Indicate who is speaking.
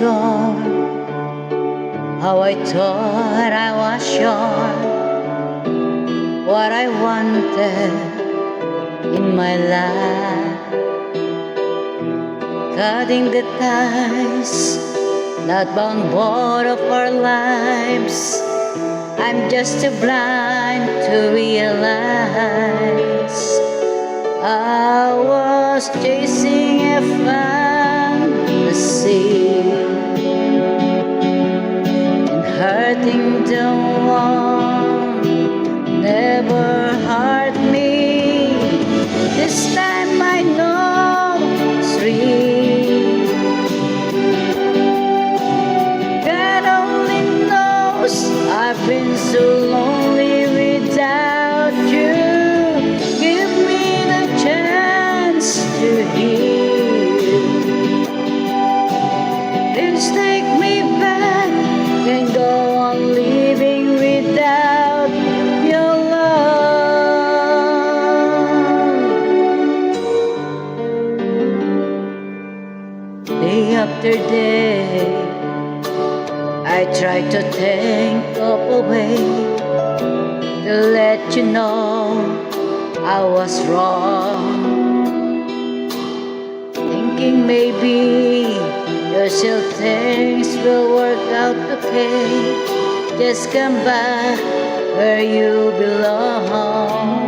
Speaker 1: torn. How I thought I was sure what I wanted in my life. Cutting the ties that bound both of our lives. I'm just too blind to realize I was chasing a fantasy and hurting the one never hurt me. This time I know it's real. God only knows I've been so lonely without you. Give me the chance to heal. Please take me back and go on living without your love. Day after day, I try to think of a way to let you know I was wrong. Thinking maybe your still things will work out okay. Just come back where you belong.